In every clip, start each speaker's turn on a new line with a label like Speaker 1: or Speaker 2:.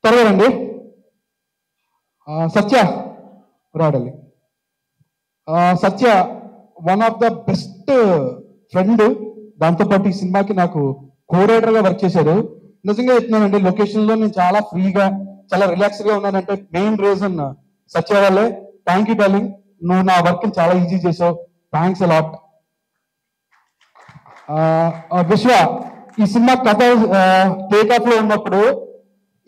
Speaker 1: త్వరగా రండి. సత్య రాడాలి. Satya one of the best friend. దాంతోపాటు ఈ సినిమాకి నాకు కోరైటర్గా వర్క్ చేశారు. నిజంగా చెప్తున్నానండి, లొకేషన్లో నేను చాలా ఫ్రీగా చాలా రిలాక్స్గా ఉన్నానంటే మెయిన్ రీజన్ సత్య వాళ్ళే. థ్యాంక్ యూ డార్లింగ్, నువ్వు నా వర్క్ చాలా ఈజీ చేసావు. Thanks a lot. విశ్వ, ఈ సినిమా కథ టేకాఫ్ లో ఉన్నప్పుడు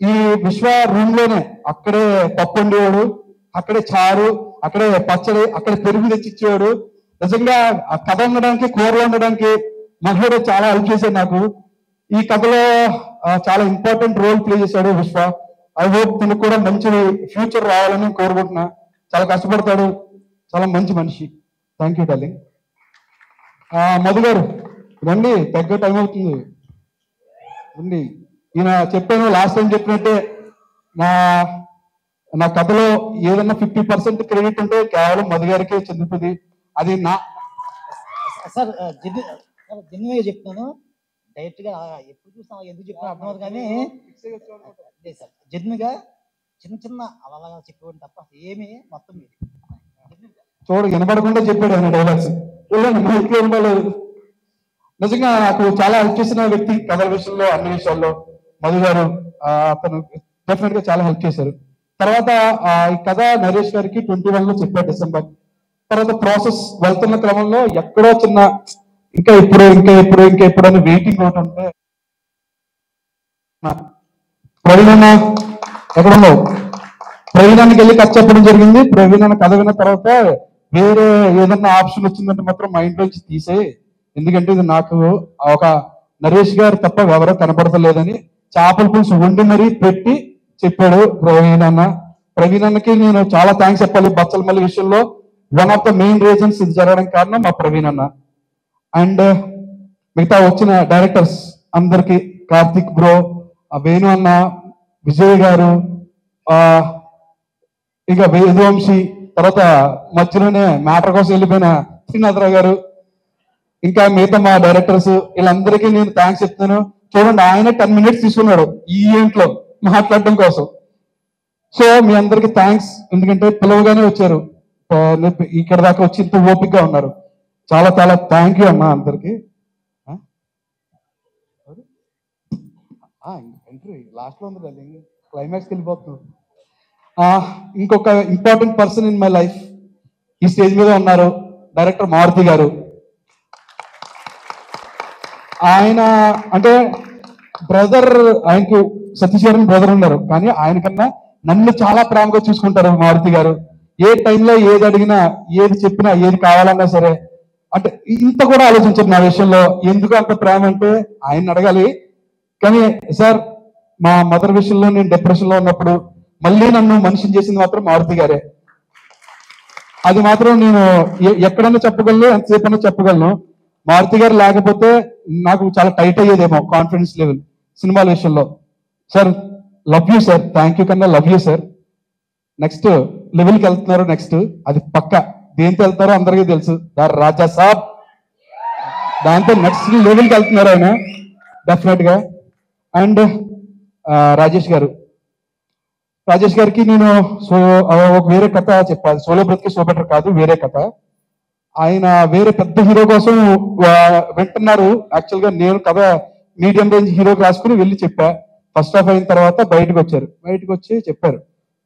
Speaker 1: ఈ విశ్వ రూమ్ లోనే అక్కడే పప్పు వండేవాడు, అక్కడే చారు, అక్కడే పచ్చడి, అక్కడే పెరుగు తెచ్చిచ్చేవాడు. నిజంగా ఆ కథ ఉండడానికి, కూరలు ఉండడానికి మనోడు చాలా హెల్ప్ చేశాడు నాకు. ఈ కథలో చాలా ఇంపార్టెంట్ రోల్ ప్లే చేశాడు విశ్వ. ఐ హోప్ తనకు కూడా మంచి ఫ్యూచర్ రావాలని కోరుకుంటున్నా. చాలా కష్టపడతాడు, చాలా మంచి మనిషి. Thank you darling. మధు గారు రండి, తగ్గ టైం అవుతుంది రండి. ఈయన చెప్పాను లాస్ట్ టైం చెప్పినట్టే, నా కథలో ఏదన్నా 50% క్రెడిట్ ఉంటే కేవలం మధు గారికే చెందుతుంది. అది నా
Speaker 2: సార్ జెన్యున్గా చెప్తాను. డైరెక్ట్ గా ఎప్పుడు చూసినా ఎందుకు చెప్తున్నా అర్థం అవుతుంది, కానీ సార్ జెన్యున్గా చిన్న చిన్న అలా చెప్పేవాడిని తప్ప ఏమి మొత్తం
Speaker 1: చూడు వినపడకుండా చెప్పాడు ఆయన డైలాగ్స్. వినపడలేదు. నిజంగా నాకు చాలా హెల్ప్ చేసిన వ్యక్తి కథల విషయంలో, అన్ని విషయాల్లో మధు గారు. అతను డెఫినెట్ గా చాలా హెల్ప్ చేశారు. తర్వాత ఈ కథ నరేష్ గారికి 21 లో చెప్పారు డిసెంబర్. తర్వాత ప్రాసెస్ వెళ్తున్న క్రమంలో ఎక్కడో చిన్న ఇంకా ఎప్పుడు అని వెయిటింగ్ ఒకటి ఉంటే, ప్రవీణ్ అన్న ఎక్కడ ఉన్నావు? ప్రవీణ్ అన్నకి వెళ్ళి కథ చెప్పడం జరిగింది. ప్రవీణ్ అన్న కథ విన్న తర్వాత వేరే ఏదన్నా ఆప్షన్ వచ్చిందంటే మాత్రం మైండ్ నుంచి తీసే, ఎందుకంటే ఇది నాకు ఒక నరేష్ గారు తప్ప ఎవరో కనపడతలేదని చేపల పులుసు వండి మరీ పెట్టి చెప్పాడు ప్రవీణ్ అన్న. ప్రవీణ్ అన్నకి నేను చాలా థ్యాంక్స్ చెప్పాలి. బచ్చలమల్లి విషయంలో one of the main reasons ఇది జరగడానికి కారణం మా ప్రవీణ్ అన్న. అండ్ మిగతా వచ్చిన డైరెక్టర్స్ అందరికి, కార్తిక్ బ్రో, వేణు అన్న, విజయ్ గారు, ఇక వేదవంశీ, తర్వాత మధ్యలోనే మ్యాటర్ కోసం వెళ్ళిపోయిన శ్రీనాథరావు గారు, ఇంకా మిగతా మా డైరెక్టర్స్, వీళ్ళందరికీ నేను థ్యాంక్స్ చెప్తాను. చూడండి, ఆయన 10 minutes తీసుకున్నాడు ఈ ఈవెంట్ లో మాట్లాడడం కోసం. సో మీ అందరికి థ్యాంక్స్, ఎందుకంటే పిలవగానే వచ్చారు, ఇక్కడ దాకా వచ్చి ఇంత ఓపికగా ఉన్నారు. చాలా చాలా థ్యాంక్ యూ అన్న అందరికి. ఎంట్రీ లాస్ట్ లో ఉంది, క్లైమాక్స్కి వెళ్ళిపోతున్నాం. ఇంకొక important person in my life ఈ స్టేజ్ మీద ఉన్నారు, డైరెక్టర్ మారుతి గారు. ఆయన అంటే బ్రదర్, ఆయనకు సతీశ్వరన్ బ్రదర్ ఉన్నారు, కానీ ఆయనకన్నా నన్ను చాలా ప్రేమగా చూసుకుంటారు మారుతి గారు. ఏ టైంలో ఏది అడిగినా, ఏది చెప్పినా, ఏది కావాలన్నా సరే, అంటే ఇంత కూడా ఆలోచించారు నా విషయంలో. ఎందుకు అంత ప్రేమ అంటే ఆయన అడగాలి. కానీ సార్, మా మదర్ విషయంలో నేను డిప్రెషన్ లో ఉన్నప్పుడు మళ్ళీ నన్ను మనిషిని చేసింది మాత్రం మారుతి గారే. అది మాత్రం నేను ఎక్కడన్నా చెప్పగలను, ఎంతసేపు చెప్పగలను. మారుతి గారు లేకపోతే నాకు చాలా టైట్ అయ్యేదేమో కాన్ఫిడెన్స్ లెవెల్ సినిమాల విషయంలో. Sir love you sir, thank you కన్నా లవ్ యూ సార్. నెక్స్ట్ లెవెల్కి వెళ్తున్నారు, నెక్స్ట్ అది పక్క దేంతో వెళ్తారో అందరికీ తెలుసు, రాజా సాబ్. దాంతో నెక్స్ట్ లెవెల్కి వెళ్తున్నారు ఆయన డెఫినెట్ గా. అండ్ రాజేష్ గారికి నేను ఒక వేరే కథ చెప్పాలి. సోలో బ్రతికి సో బెటర్ కాదు, వేరే కథ. ఆయన వేరే పెద్ద హీరో కోసం వింటున్నారు. యాక్చువల్ గా నేను కథ మీడియం రేంజ్ హీరోకి రాసుకుని వెళ్ళి చెప్పా. ఫస్ట్ హాఫ్ అయిన తర్వాత బయటకు వచ్చి చెప్పారు,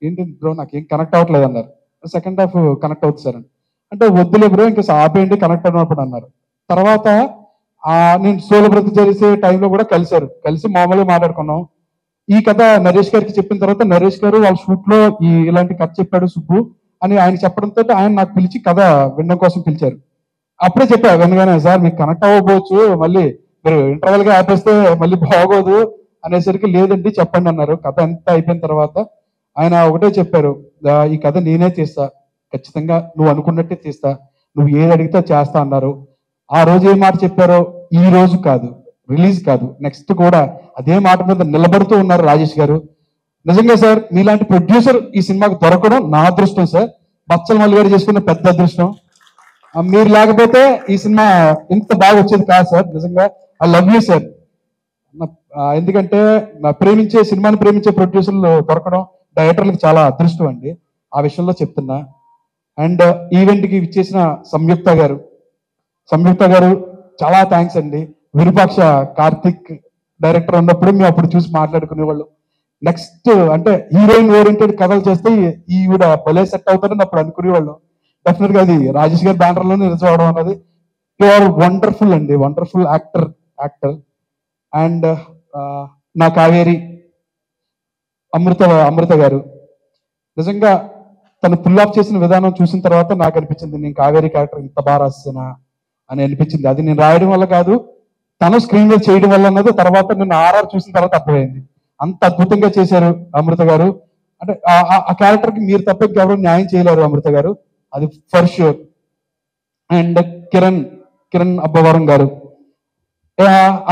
Speaker 1: ఏంటి బ్రో నాకేం కనెక్ట్ అవ్వట్లేదు అన్నారు. సెకండ్ హాఫ్ కనెక్ట్ అవుతుంది సార్ అంటే వద్దులే బ్రో ఇంకా ఆపేయండి కనెక్ట్ అయినప్పుడు అన్నారు. తర్వాత నేను సోలో బ్రతికి చేసే టైంలో కూడా కలిసి మామూలుగా మాట్లాడుకున్నాం. ఈ కథ నరేష్ గారికి చెప్పిన తర్వాత నరేష్ గారు వాళ్ళ షూట్ లో ఇలాంటి కథ చెప్పాడు సుబ్బు అని ఆయన చెప్పడంతో ఆయన నాకు పిలిచి కథ వినడం కోసం పిలిచారు. అప్పుడే చెప్పా వినగానే, సార్ మీకు కనెక్ట్ అవ్వకపోవచ్చు, మళ్ళీ మీరు ఇంటర్వెల్ గా ఆపేస్తే మళ్ళీ బాగోదు అనేసరికి, లేదండి చెప్పండి అన్నారు. కథ ఎంత అయిపోయిన తర్వాత ఆయన ఒకటే చెప్పారు, ఈ కథ నేనే తీస్తా, ఖచ్చితంగా నువ్వు అనుకున్నట్టే తీస్తా, నువ్వు ఏది అడిగితే చేస్తా అన్నారు. ఆ రోజు ఏ మాట చెప్పారో ఈ రోజు కాదు, రిలీజ్ కాదు, నెక్స్ట్ కూడా అదే మాట మీద నిలబడుతూ ఉన్నారు రాజేష్ గారు. నిజంగా సార్ మీలాంటి ప్రొడ్యూసర్ ఈ సినిమాకి దొరకడం నా అదృష్టం సార్. బచ్చలమల్లి గారు చేసుకున్న పెద్ద అదృష్టం. మీరు లేకపోతే ఈ సినిమా ఇంత బాగా వచ్చేది కాదు సార్. నిజంగా ఐ లవ్ యూ సార్. ఎందుకంటే సినిమాని ప్రేమించే ప్రొడ్యూసర్లు దొరకడం డైరెక్టర్లకు చాలా అదృష్టం అండి. ఆ విషయంలో చెప్తున్నా. అండ్ ఈవెంట్కి ఇచ్చేసిన సంయుక్త గారు చాలా థ్యాంక్స్ అండి. విరూపాక్ష కార్తిక్ డైరెక్టర్ ఉన్నప్పుడు మేము అప్పుడు చూసి మాట్లాడుకునేవాళ్ళు. నెక్స్ట్ అంటే హీరోయిన్ ఓరియంటెడ్ కథలు చేస్తే ఈవిడ భలే సెట్ అవుతారని అప్పుడు అనుకునేవాళ్ళు. డెఫినెట్ గా అది రాజేష్ గారి బ్యానర్ లోనే నిలిచోవడం అన్నది. యు ఆర్ వండర్ఫుల్ అండి, వండర్ఫుల్ యాక్టర్. అండ్ నా కావేరి అమృత గారు నిజంగా తను పుల్ ఆఫ్ చేసిన విధానం చూసిన తర్వాత నాకు అనిపించింది నేను కావేరి క్యారెక్టర్ ఇంత బాగా రాసేనా అని అనిపించింది. అది నేను రాయడం వల్ల కాదు, తను స్క్రీన్ మీద చేయడం వల్ల అన్నది తర్వాత నేను ఆర్ఆర్ చూసిన తర్వాత అర్థమైంది. అంత అద్భుతంగా చేశారు అమృత గారు. అంటే ఆ క్యారెక్టర్ కి మీరు తప్ప ఎవరు న్యాయం చేయలేరు అమృత గారు, అది for sure. And Kiran Abbavaram గారు,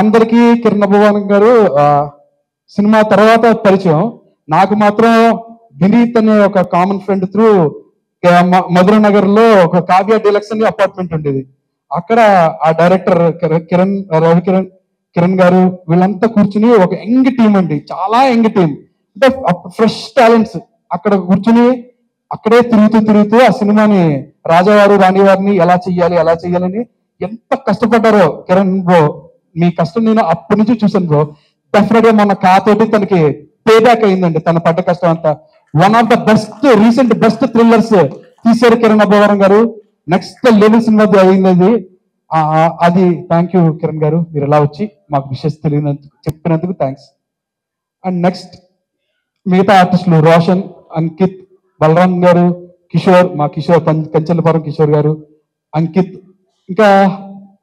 Speaker 1: అందరికీ కిరణ్ అబ్బవరం గారు సినిమా తర్వాత పరిచయం. నాకు మాత్రం వినీత్ అనే ఒక కామన్ ఫ్రెండ్ త్రూ మధుర నగర్ లో ఒక కావ్య డీలక్స్ అని అపార్ట్మెంట్ ఉండేది. అక్కడ ఆ డైరెక్టర్ కిరణ్ గారు వీళ్ళంతా కూర్చుని ఒక యంగ్ టీం అండి, చాలా యంగ్ టీం, అంటే ఫ్రెష్ టాలెంట్స్ అక్కడ కూర్చుని అక్కడే తిరుగుతూ ఆ సినిమాని రాజావారు రాణివారిని ఎలా చెయ్యాలని ఎంత కష్టపడ్డారో కిరణ్ బ్రో. మీ కష్టం నేను అప్పటి నుంచి చూసాను బ్రో. డెఫినెట్ గా మొన్న కాతోటి తనకి పే బ్యాక్ అయిందండి తన పడ్డ కష్టం అంతా. One of the recent best thrillers తీశారు కిరణ్ అబ్బవరం గారు. నెక్స్ట్ లెవెల్ సినిమా అయింది అది. థ్యాంక్ యూ కిరణ్ గారు, మీరు ఎలా వచ్చి మాకు విషయం చెప్పినందుకు థ్యాంక్స్. అండ్ నెక్స్ట్ మిగతా ఆర్టిస్టులు రోషన్, అంకిత్, బలరాం గారు, కిషోర్ కంచెలపురం కిషోర్ గారు, అంకిత్, ఇంకా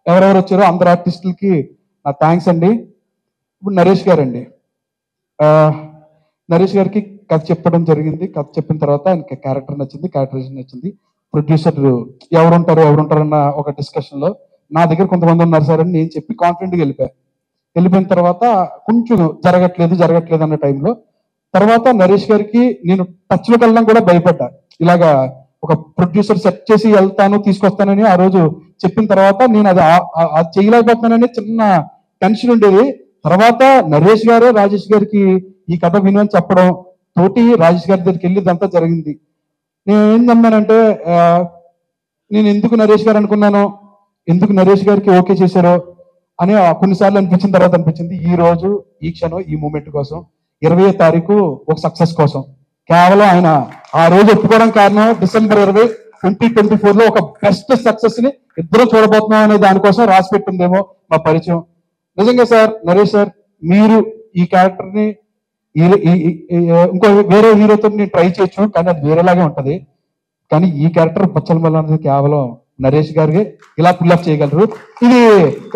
Speaker 1: ఎవరెవరు వచ్చారో అందరు ఆర్టిస్టులకి నా థ్యాంక్స్ అండి. ఇప్పుడు నరేష్ గారికి కథ చెప్పడం జరిగింది. కథ చెప్పిన తర్వాత ఆయనకి క్యారెక్టర్ నచ్చింది, క్యారెక్టరైజేషన్ నచ్చింది. ప్రొడ్యూసర్ ఎవరుంటారన్న ఒక డిస్కషన్ లో నా దగ్గర కొంతమంది ఉన్నారు సార్ అని నేను చెప్పి కాన్ఫిడెంట్గా వెళ్ళిపోయిన తర్వాత కొంచెం జరగట్లేదు అన్న టైంలో తర్వాత నరేష్ గారికి నేను టచ్ లోకి వెళ్ళడం కూడా భయపడ్డా. ఇలాగా ఒక ప్రొడ్యూసర్ సెట్ చేసి తీసుకొస్తానని ఆ రోజు చెప్పిన తర్వాత నేను అది చేయలేకపోతున్నానని చిన్న టెన్షన్ ఉండేది. తర్వాత నరేష్ గారే రాజేష్ గారికి ఈ కథ వినని చెప్పడం తోటి రాజేష్ గారి దగ్గరికి వెళ్ళి ఇదంతా జరిగింది. నేను ఏం నమ్మానంటే నేను ఎందుకు నరేష్ గారు అనుకున్నానో, ఎందుకు నరేష్ గారికి ఓకే చేశారో అని కొన్నిసార్లు అనిపించిన తర్వాత అనిపించింది ఈ రోజు ఈ క్షణం ఈ మూమెంట్ కోసం 20వ తారీఖు ఒక సక్సెస్ కోసం కేవలం ఆయన ఆ రోజు ఒప్పుకోవడం కారణం డిసెంబర్ 20, 2024 లో ఒక బెస్ట్ సక్సెస్ ని ఇద్దరం చూడబోతున్నాం అనే దానికోసం రాసి పెట్టిందేమో మా పరిచయం. నిజంగా సార్ నరేష్ సార్, మీరు ఈ క్యారెక్టర్ ని ఇంకో వేరే హీరోతో నేను ట్రై చేయొచ్చు కానీ అది వేరేలాగే ఉంటది. కానీ ఈ క్యారెక్టర్ పచ్చలమల్ల అనేది కేవలం నరేష్ గారికి ఇలా పుల్అప్ చేయగలరు. ఇది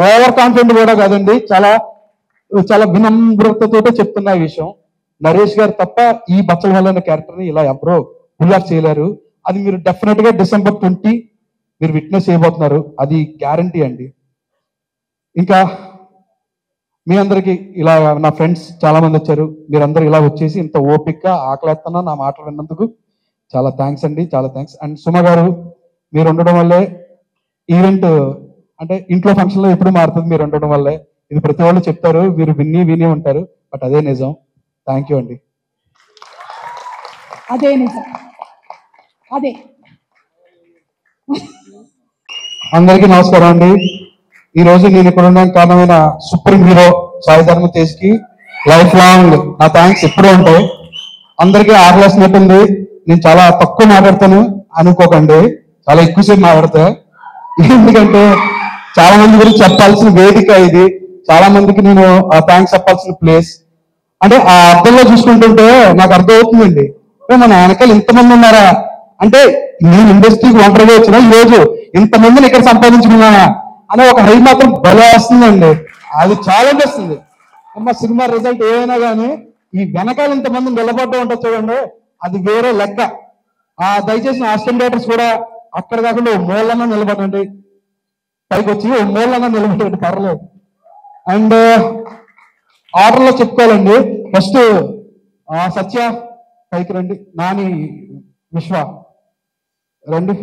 Speaker 1: ఓవర్ కాన్ఫిడెంట్ కూడా కాదండి, చాలా చాలా వినమ్రతతో చెప్తున్నా ఈ విషయం. నరేష్ గారు తప్ప ఈ బచ్చలమల్ల అనే క్యారెక్టర్ ని ఇలా ఎవరో పుల్అప్ చేయలేరు. అది మీరు డెఫినెట్ గా December 20 మీరు విట్నెస్ చేయబోతున్నారు, అది గ్యారంటీ అండి. ఇంకా మీ అందరికి ఇలా నా ఫ్రెండ్స్ చాలా మంది వచ్చారు, మీరందరూ ఇలా వచ్చేసి ఇంత ఓపికగా ఆకలేస్తున్నా నా మాటలు విన్నందుకు చాలా థ్యాంక్స్ అండి, చాలా థ్యాంక్స్. అండ్ సుమ గారు, మీరు ఉండడం వల్లే ఈవెంట్ అంటే ఇంట్లో ఫంక్షన్ లో ఎప్పుడు మారుతుంది మీరు ఉండడం వల్లే. ఇది ప్రతి వాళ్ళు చెప్తారు, మీరు విని ఉంటారు, బట్ అదే నిజం. థ్యాంక్ యూ అండి.
Speaker 3: అదే నిజం, అదే.
Speaker 1: అందరికీ నమస్కారం అండి. ఈ రోజు నేను ఇక్కడ ఉండడానికి కారణమైన సుప్రీం హీరో సాయి ధర్మ తేజ్ కి లైఫ్ లాంగ్ నా థ్యాంక్స్ ఎప్పుడూ ఉంటాయి. అందరికీ ఆకలేసినట్టుంది, నేను చాలా తక్కువ మాట్లాడతాను అనుకోకండి, చాలా ఎక్కువసేపు మాట్లాడతా. ఎందుకంటే చాలా మంది గురించి చెప్పాల్సిన వేదిక ఇది, చాలా మందికి నేను ఆ థ్యాంక్స్ చెప్పాల్సిన ప్లేస్. అంటే ఆ అర్థంలో చూసుకుంటుంటే నాకు అర్థం అవుతుందండి, మన వెనకాల ఇంతమంది ఉన్నారా అంటే నేను ఇండస్ట్రీకి ఒంటరిగా వచ్చినా ఈ రోజు ఇంతమందిని ఇక్కడ సంపాదించుకున్నానా అనే ఒక హై మాత్రం భలే వస్తుందండి. అది ఛాలెంజ్ వస్తుంది. అమ్మ సినిమా రిజల్ట్ ఏమైనా కానీ ఈ వెనకాల ఇంతమంది నిలబడ్డా ఉంటుంది చూడండి, అది వేరే లెక్క. దయచేసి అసిస్టెంట్ డైరెక్టర్స్ కూడా అక్కడ కాకుండా మూలన్నా నిలబడండి, పైకి వచ్చి మూలన్నా నిలబడండి, పర్లేదు. అండ్ ఆర్డర్లో చెప్పుకోవాలండి. ఫస్ట్ సత్య పైకి రండి, నాని, విశ్వ రండి.